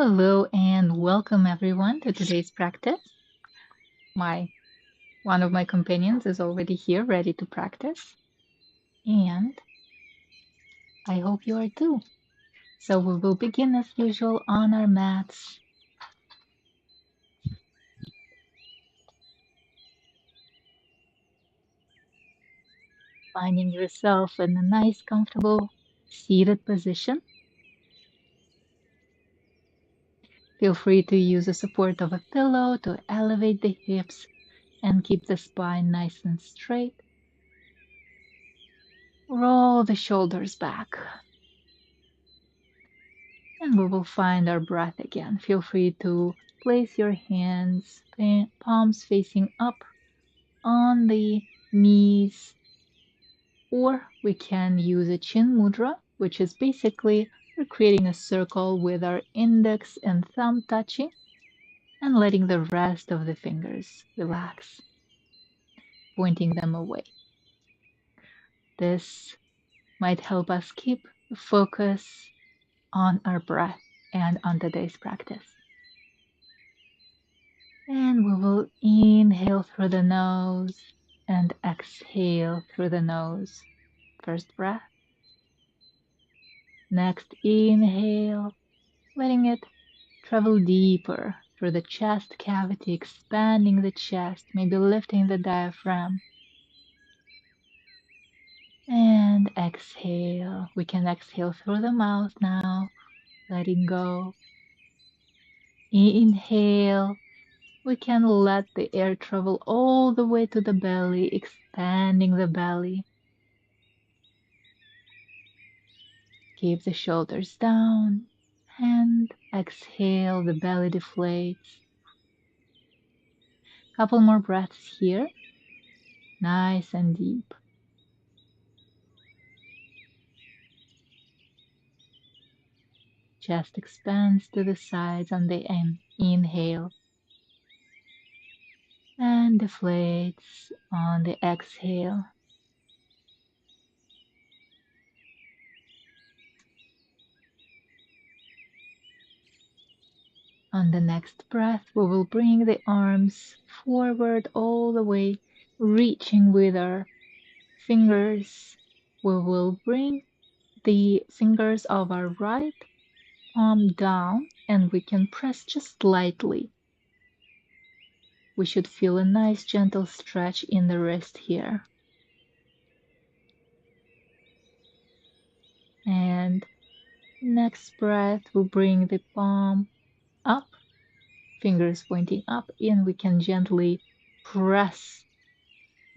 Hello and welcome everyone to today's practice. One of my companions is already here ready to practice, and I hope you are too. So we will begin as usual on our mats. Finding yourself in a nice, comfortable seated position. Feel free to use the support of a pillow to elevate the hips and keep the spine nice and straight. Roll the shoulders back. And we will find our breath again. Feel free to place your hands, palms facing up on the knees, or we can use a chin mudra, which is basically we're creating a circle with our index and thumb touching and letting the rest of the fingers relax, pointing them away. This might help us keep the focus on our breath and on today's practice. And we will inhale through the nose and exhale through the nose. First breath. Next inhale, letting it travel deeper through the chest cavity, expanding the chest, maybe lifting the diaphragm. And exhale. We can exhale through the mouth now, letting go. Inhale. We can let the air travel all the way to the belly, expanding the belly. Keep the shoulders down and exhale, the belly deflates. Couple more breaths here, nice and deep. Chest expands to the sides on the inhale and deflates on the exhale. On the next breath, we will bring the arms forward all the way, reaching with our fingers. We will bring the fingers of our right palm down and we can press just lightly. We should feel a nice gentle stretch in the wrist here. And next breath, we'll bring the palm up, fingers pointing up, and we can gently press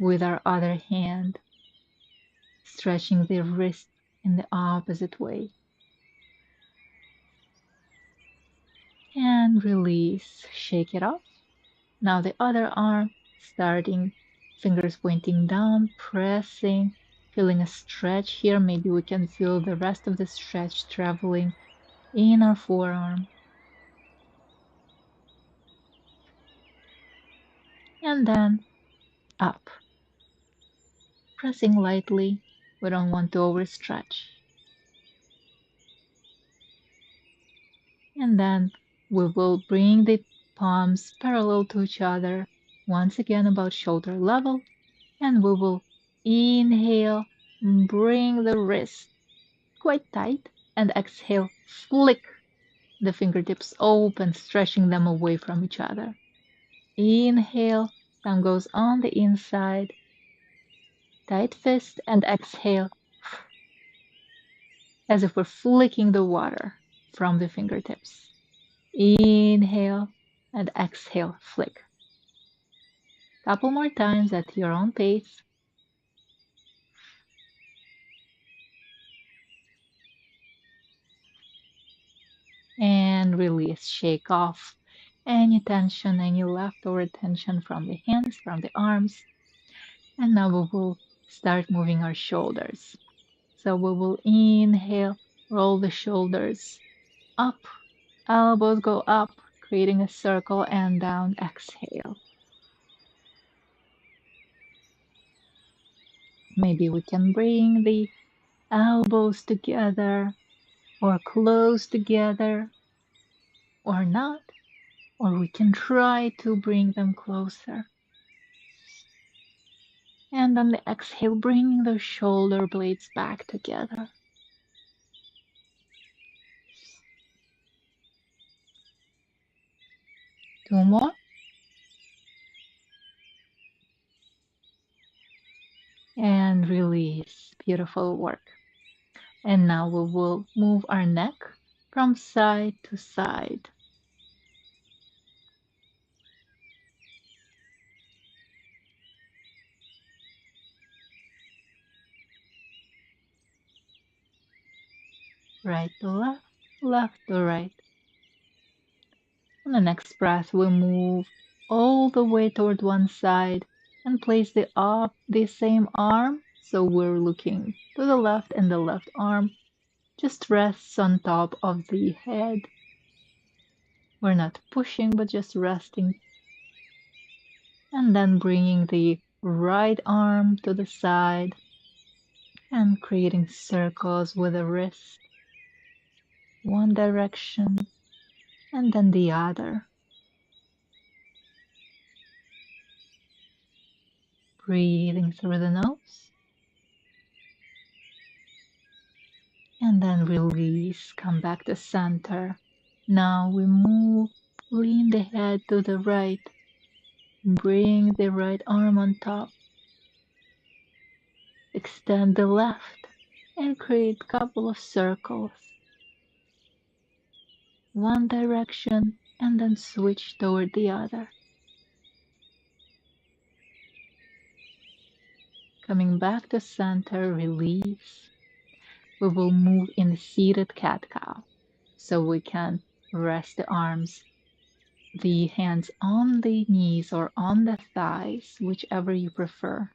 with our other hand, stretching the wrist in the opposite way. And release, shake it off. Now the other arm, starting, fingers pointing down, pressing, feeling a stretch here. Maybe we can feel the rest of the stretch traveling in our forearm. And then up. Pressing lightly, we don't want to overstretch. And then we will bring the palms parallel to each other, once again about shoulder level, and we will inhale, bring the wrist quite tight, and exhale, flick the fingertips open, stretching them away from each other. Inhale, thumb goes on the inside, tight fist, and exhale, as if we're flicking the water from the fingertips. Inhale and exhale, flick. Couple more times at your own pace. And release, shake off any tension, any leftover tension from the hands, from the arms. And now we will start moving our shoulders. So we will inhale, roll the shoulders up, elbows go up, creating a circle, and down, exhale. Maybe we can bring the elbows together or close together, or not, or we can try to bring them closer. And on the exhale, bringing the shoulder blades back together. Two more. And release. Beautiful work. And now we will move our neck from side to side. Right to left, left to right. On the next breath, we move all the way toward one side and place the same arm. So we're looking to the left, and the left arm just rests on top of the head. We're not pushing, but just resting. And then bringing the right arm to the side and creating circles with the wrist. One direction and then the other. Breathing through the nose. And then release, come back to center. Now we move, lean the head to the right. Bring the right arm on top. Extend the left and create a couple of circles. One direction and then switch toward the other. Coming back to center, release. We will move in seated cat-cow. So we can rest the arms, the hands on the knees or on the thighs, whichever you prefer.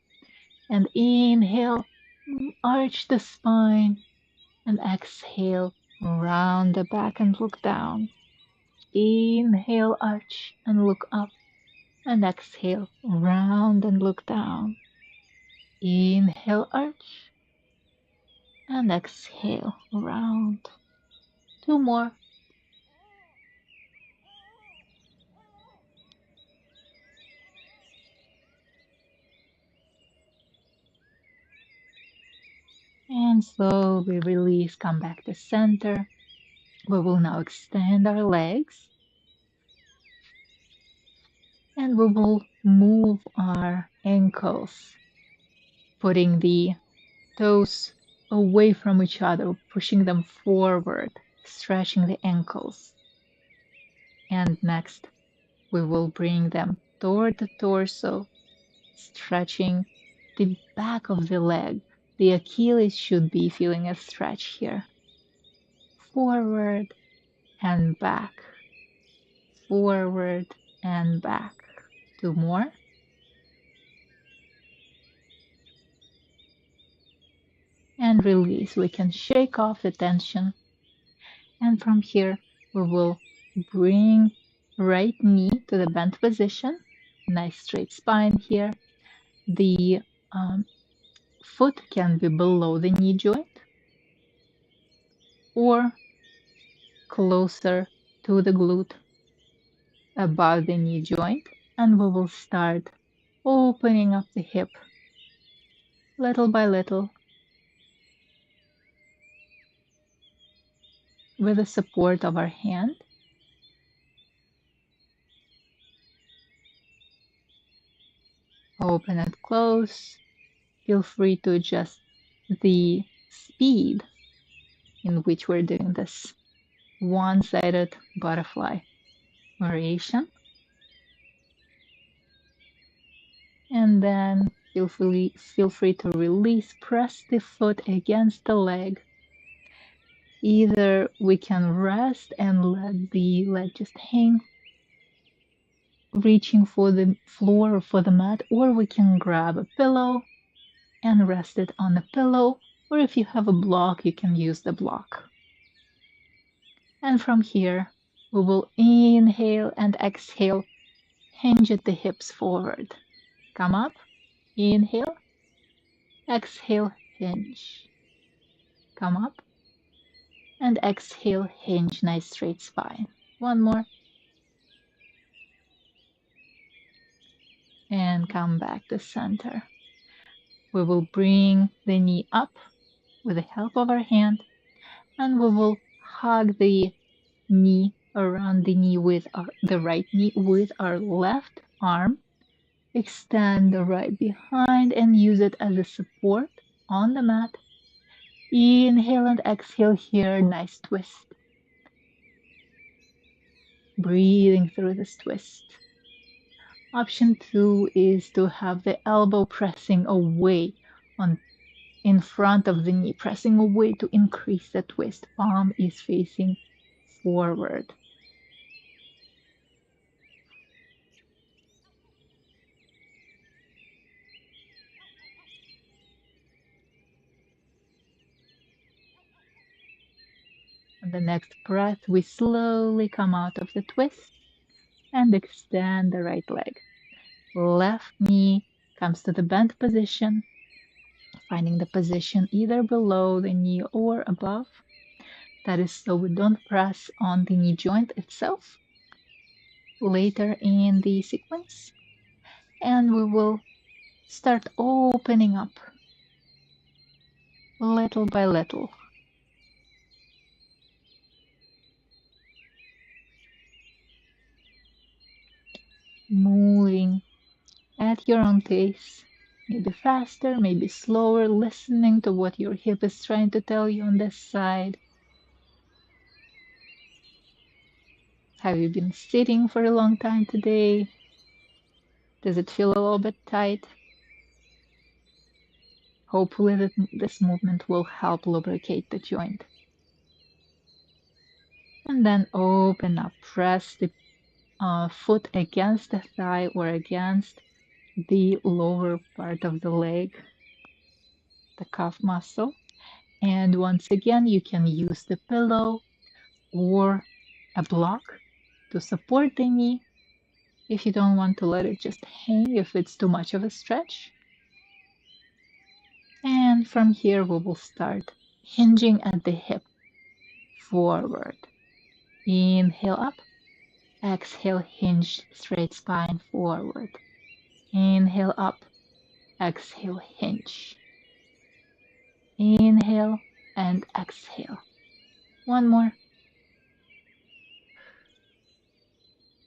And inhale, arch the spine, and exhale, round the back and look down. Inhale, arch and look up, and exhale, round and look down. Inhale, arch, and exhale, round. Two more. And slowly release, come back to center. We will now extend our legs. And we will move our ankles, putting the toes away from each other, pushing them forward, stretching the ankles. And next, we will bring them toward the torso, stretching the back of the leg. The Achilles should be feeling a stretch here. Forward and back. Forward and back. Two more. And release. We can shake off the tension. And from here, we will bring right knee to the bent position. Nice straight spine here. The foot can be below the knee joint or closer to the glute above the knee joint. And we will start opening up the hip little by little with the support of our hand. Open and close. Feel free to adjust the speed in which we're doing this one-sided butterfly variation. And then feel free to release, press the foot against the leg. Either we can rest and let the leg just hang, reaching for the floor or for the mat, or we can grab a pillow and rest it on the pillow, or if you have a block, you can use the block. And from here, we will inhale and exhale, hinge at the hips forward. Come up, inhale, exhale, hinge. Come up, and exhale, hinge, nice straight spine. One more. And come back to center. We will bring the knee up with the help of our hand, and we will hug the knee around the knee with the right knee with our left arm. Extend the right behind and use it as a support on the mat. Inhale and exhale here, nice twist. Breathing through this twist. Option 2 is to have the elbow pressing away in front of the knee, pressing away to increase the twist. Palm is facing forward. On the next breath, we slowly come out of the twist and extend the right leg. Left knee comes to the bent position, finding the position either below the knee or above. That is so we don't press on the knee joint itself later in the sequence. And we will start opening up little by little. Moving at your own pace, maybe faster, maybe slower, listening to what your hip is trying to tell you on this side. Have you been sitting for a long time today? Does it feel a little bit tight? Hopefully this movement will help lubricate the joint. And then open up, press the foot against the thigh or against the lower part of the leg, the calf muscle. And once again, you can use the pillow or a block to support the knee if you don't want to let it just hang if it's too much of a stretch. And from here, we will start hinging at the hip forward. Inhale up, exhale, hinge, straight spine forward. Inhale up, exhale, hinge. Inhale and exhale. One more.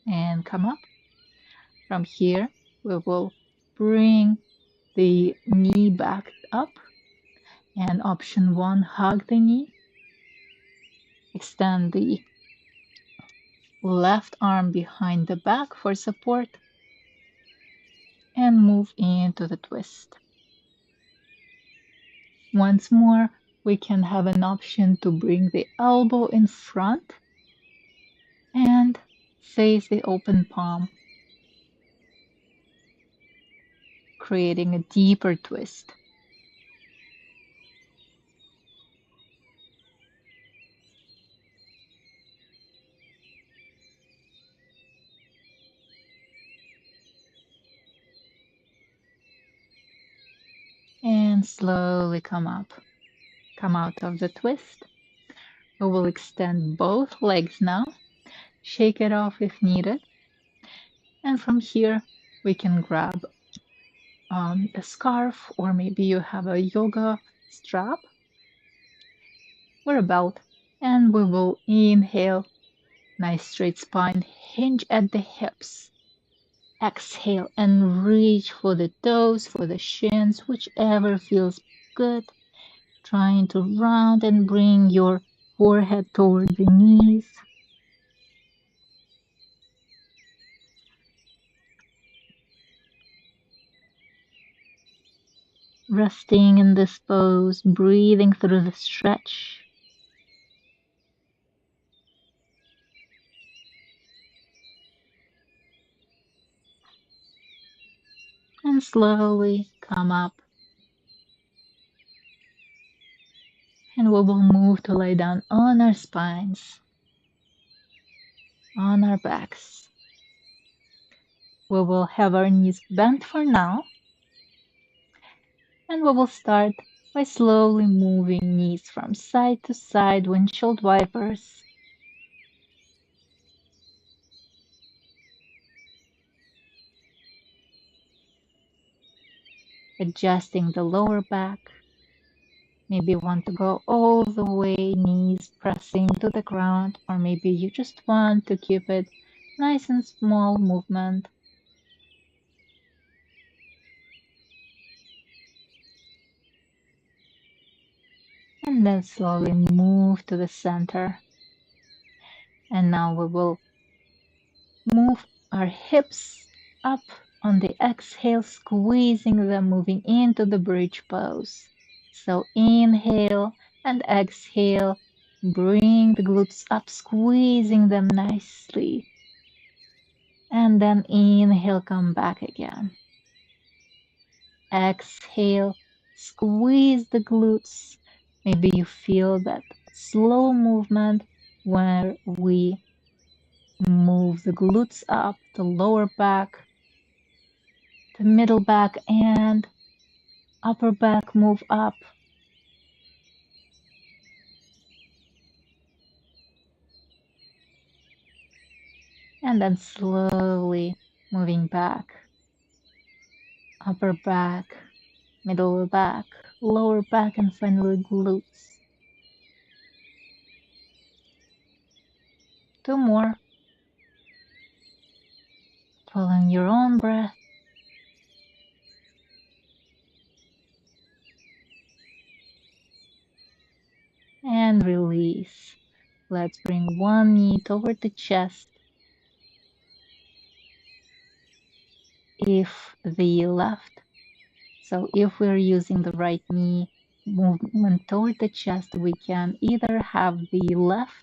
And come up. From here, we will bring the knee back up. And option 1, hug the knee. Extend the left arm behind the back for support. And move into the twist. Once more, we can have an option to bring the elbow in front and face the open palm, creating a deeper twist. And slowly come up. Come out of the twist. We will extend both legs now. Shake it off if needed. And from here, we can grab a scarf, or maybe you have a yoga strap or a belt. And we will inhale, nice straight spine, hinge at the hips. Exhale and reach for the toes, for the shins, whichever feels good. Trying to round and bring your forehead toward the knees. Resting in this pose, breathing through the stretch. And slowly come up. And we will move to lie down on our spines, on our backs. We will have our knees bent for now. And we will start by slowly moving knees from side to side, windshield wipers. adjusting the lower back. Maybe you want to go all the way, knees pressing to the ground, or maybe you just want to keep it nice and small movement. And then slowly move to the center. And now we will move our hips up on the exhale, squeezing them, moving into the bridge pose. So inhale and exhale, bring the glutes up, squeezing them nicely. And then inhale, come back again. Exhale, squeeze the glutes. Maybe you feel that slow movement where we move the glutes up, the lower back, the middle back, and upper back move up. And then slowly moving back. Upper back, middle back, lower back, and finally glutes. 2 more. Following your own breath. And release. Let's bring one knee toward the chest. If the left, so if we're using the right knee movement toward the chest, we can either have the left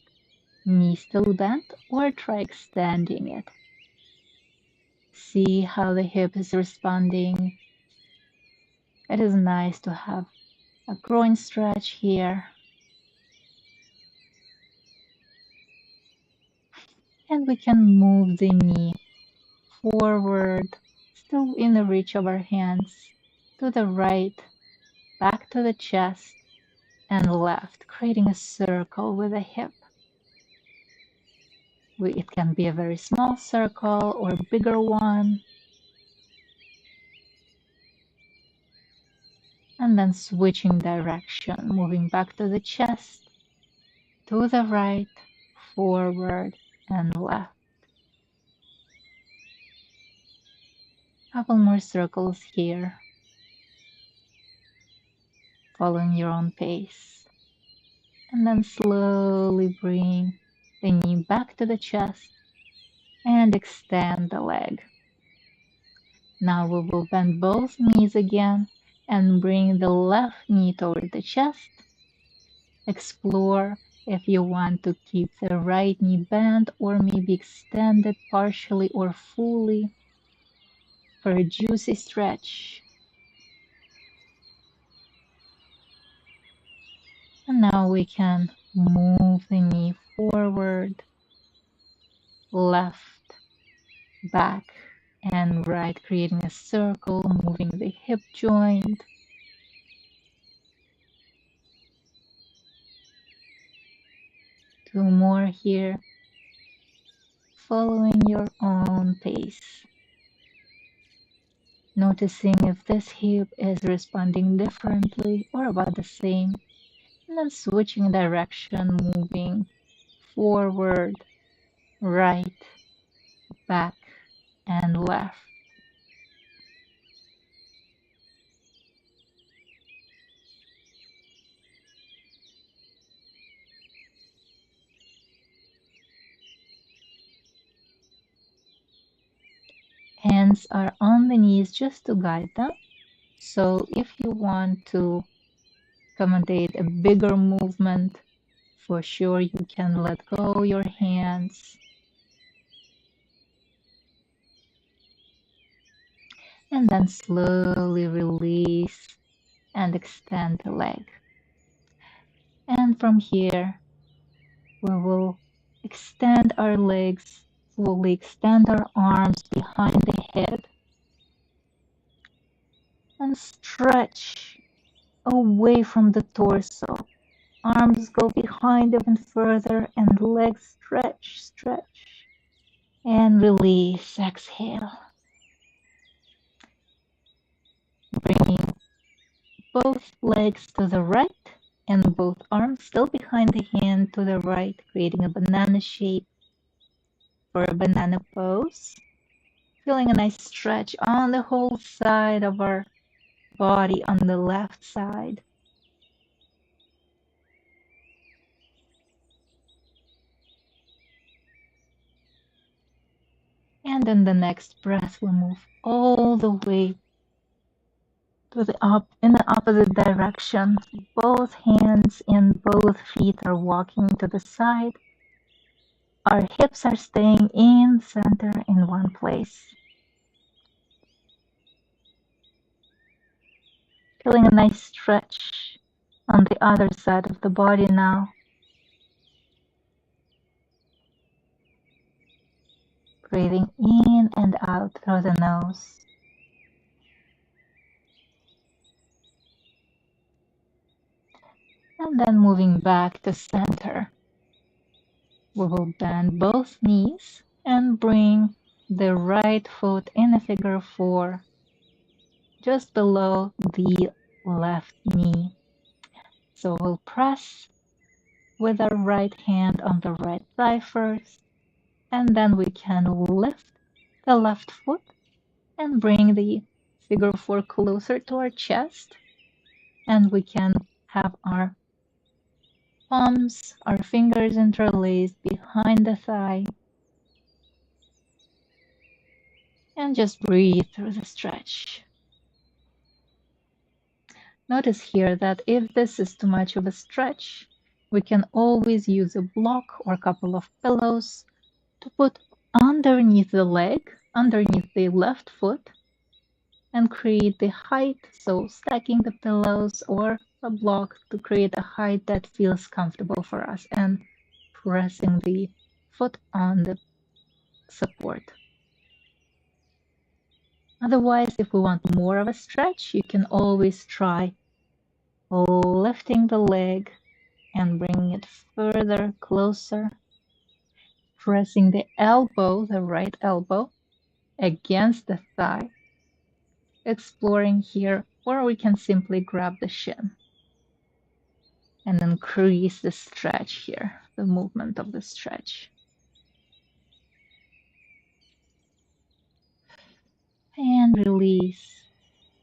knee still bent or try extending it. See how the hip is responding. It is nice to have a groin stretch here. And we can move the knee forward, still in the reach of our hands, to the right, back to the chest, and left, creating a circle with the hip. It can be a very small circle or a bigger one. And then switching direction, moving back to the chest, to the right, forward, and left. Couple more circles here, following your own pace. And then slowly bring the knee back to the chest and extend the leg. Now we will bend both knees again and bring the left knee toward the chest. Explore if you want to keep the right knee bent or maybe extend it partially or fully for a juicy stretch. And now we can move the knee forward, left, back, and right, creating a circle, moving the hip joint. Two more here, following your own pace. Noticing if this hip is responding differently or about the same. And then switching direction, moving forward, right, back, and left. Hands are on the knees just to guide them. So if you want to accommodate a bigger movement, for sure you can let go your hands. And then slowly release and extend the leg. And from here, we will extend our legs, fully extend our arms behind the head. And stretch away from the torso. Arms go behind even further and legs stretch, stretch. And release, exhale. Bringing both legs to the right and both arms still behind the hand to the right, creating a banana shape for a banana pose. Feeling a nice stretch on the whole side of our body on the left side. And then the next breath will move all the way to the in the opposite direction. Both hands and both feet are walking to the side. Our hips are staying in center in one place. Feeling a nice stretch on the other side of the body now. Breathing in and out through the nose. And then moving back to center. We will bend both knees and bring the right foot in a figure 4 just below the left knee. So we'll press with our right hand on the right thigh first, and then we can lift the left foot and bring the figure 4 closer to our chest, and we can have our palms, our fingers interlaced behind the thigh, and just breathe through the stretch. Notice here that if this is too much of a stretch, we can always use a block or a couple of pillows to put underneath the leg, underneath the left foot, and create the height. So stacking the pillows or a block to create a height that feels comfortable for us, and pressing the foot on the support. Otherwise, if we want more of a stretch, you can always try lifting the leg and bringing it further closer, pressing the elbow, the right elbow, against the thigh, exploring here, or we can simply grab the shin and increase the stretch here, the movement of the stretch. And release.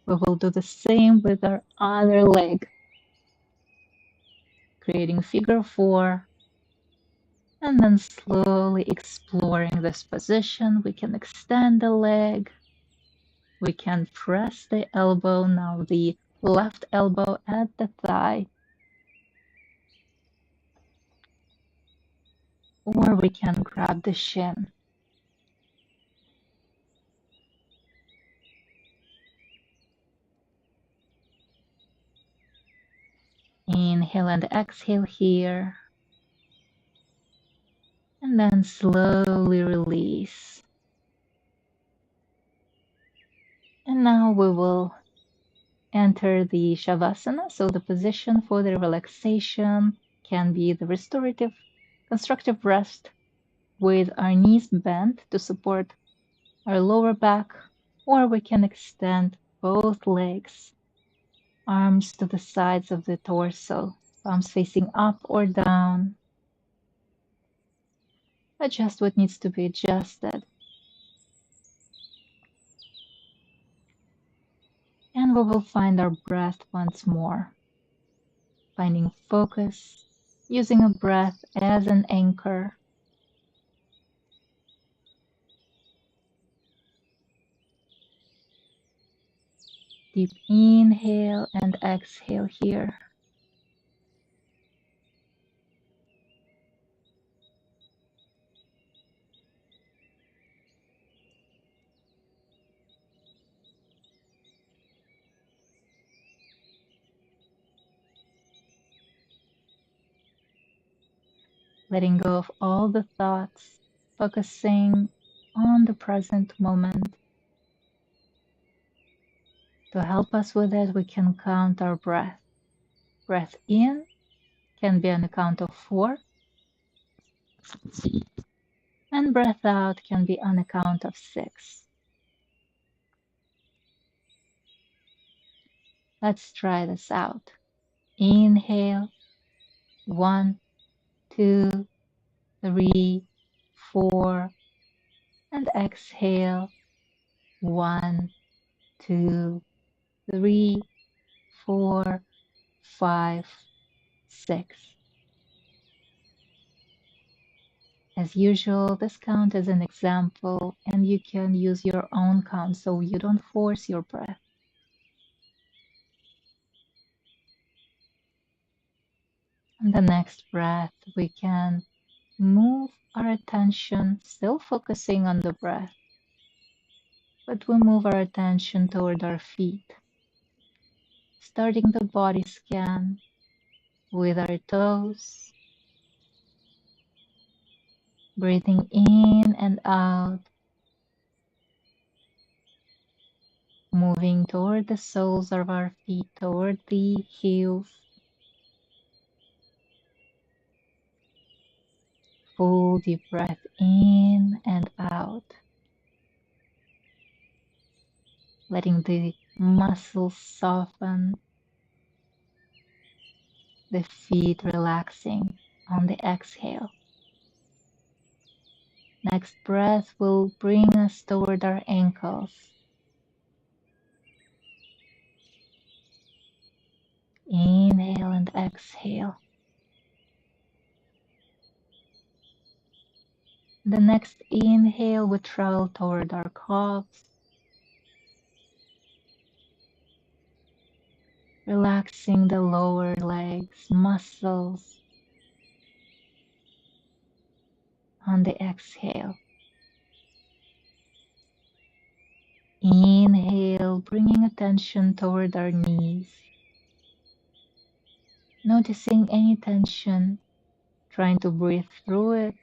We will do the same with our other leg, creating figure 4, and then slowly exploring this position. We can extend the leg. We can press the elbow, now the left elbow at the thigh. Or we can grab the shin. Inhale and exhale here. And then slowly release. And now we will enter the Shavasana. So the position for the relaxation can be the restorative, constructive rest with our knees bent to support our lower back, or we can extend both legs, arms to the sides of the torso, palms facing up or down. Adjust what needs to be adjusted. And we will find our breath once more, finding focus, using a breath as an anchor. Deep inhale and exhale here. Letting go of all the thoughts, focusing on the present moment. To help us with it, we can count our breath. Breath in can be on the count of 4, and breath out can be on a count of 6. Let's try this out. Inhale, 1, 2, 3, 4, and exhale, 1, 2, 3, 4, 5, 6. As usual, this count is an example and you can use your own count so you don't force your breath. And the next breath, we can move our attention, still focusing on the breath, but we move our attention toward our feet, starting the body scan with our toes, breathing in and out, moving toward the soles of our feet, toward the heels. Full deep breath in and out, letting the muscles soften, the feet relaxing on the exhale. Next breath will bring us toward our ankles. Inhale and exhale. The next inhale, we travel toward our calves, relaxing the lower legs, muscles on the exhale. Inhale, bringing attention toward our knees, noticing any tension, trying to breathe through it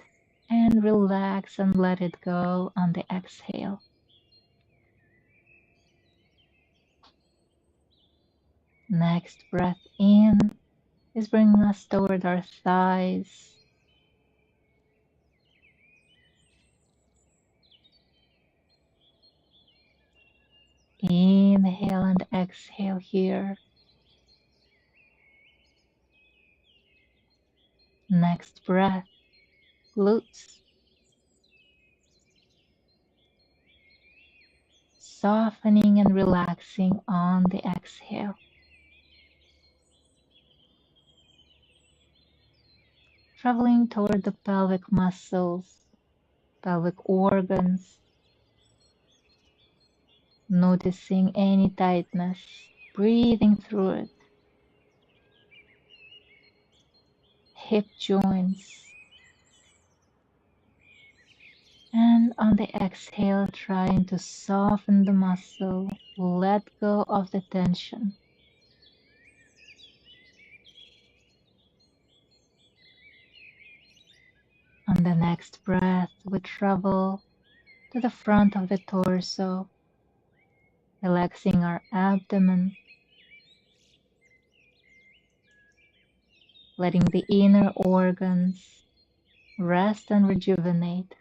and relax and let it go on the exhale. Next breath in is bringing us toward our thighs. Inhale and exhale here. Next breath, glutes. Softening and relaxing on the exhale. Traveling toward the pelvic muscles, pelvic organs. Noticing any tightness, breathing through it. Hip joints. And on the exhale, trying to soften the muscle, let go of the tension. On the next breath, we travel to the front of the torso, relaxing our abdomen, letting the inner organs rest and rejuvenate.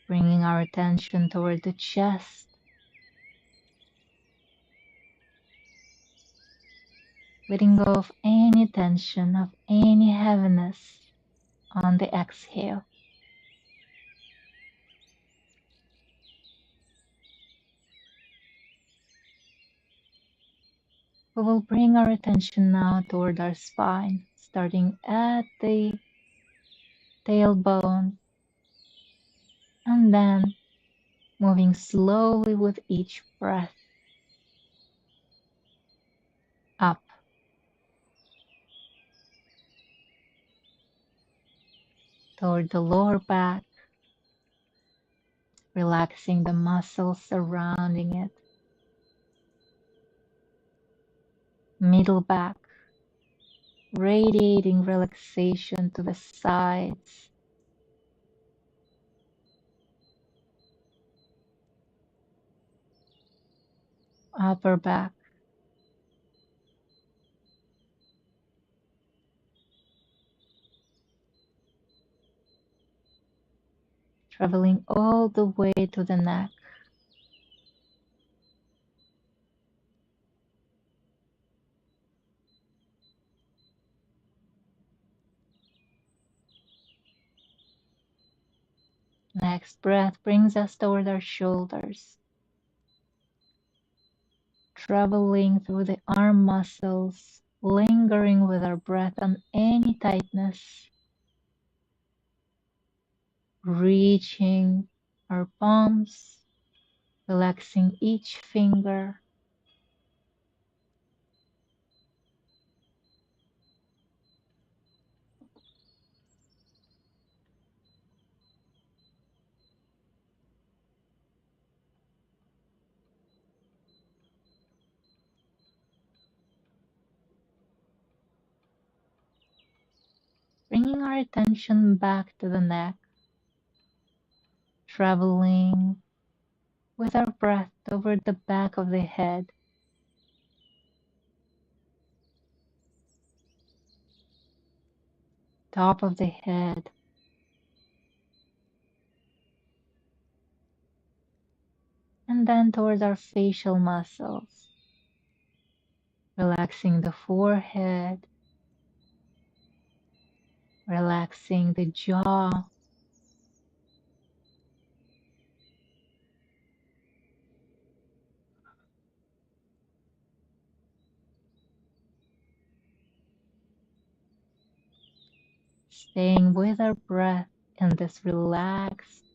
Bringing our attention toward the chest, letting go of any tension, of any heaviness on the exhale. We will bring our attention now toward our spine, starting at the tailbone and then moving slowly with each breath up toward the lower back, relaxing the muscles surrounding it, middle back, radiating relaxation to the sides, upper back, traveling all the way to the neck. Next breath brings us toward our shoulders, traveling through the arm muscles, lingering with our breath on any tightness, reaching our palms, relaxing each finger, bringing our attention back to the neck, traveling with our breath over the back of the head, top of the head, and then towards our facial muscles, relaxing the forehead, relaxing the jaw, staying with our breath in this relaxed,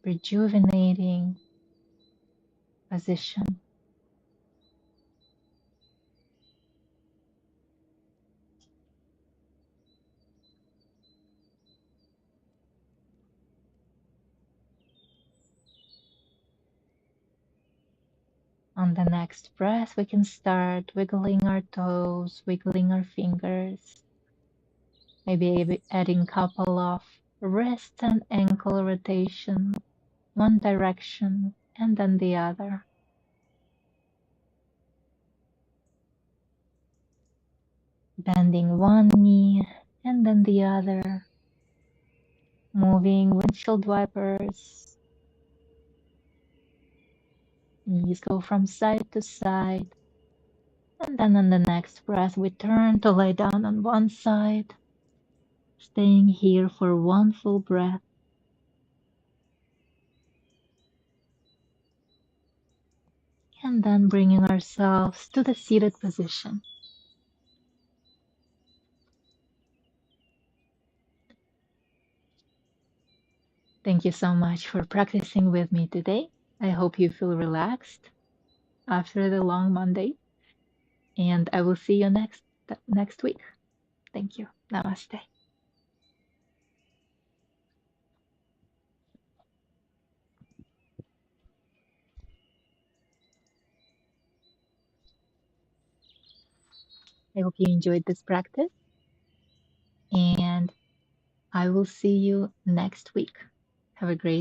rejuvenating position. On the next breath, we can start wiggling our toes, wiggling our fingers, maybe adding a couple of wrist and ankle rotation, one direction and then the other. Bending one knee and then the other, moving windshield wipers. Knees go from side to side. And then on the next breath, we turn to lie down on one side, staying here for one full breath. And then bringing ourselves to the seated position. Thank you so much for practicing with me today. I hope you feel relaxed after the long Monday. And I will see you next week. Thank you. Namaste. I hope you enjoyed this practice, and I will see you next week. Have a great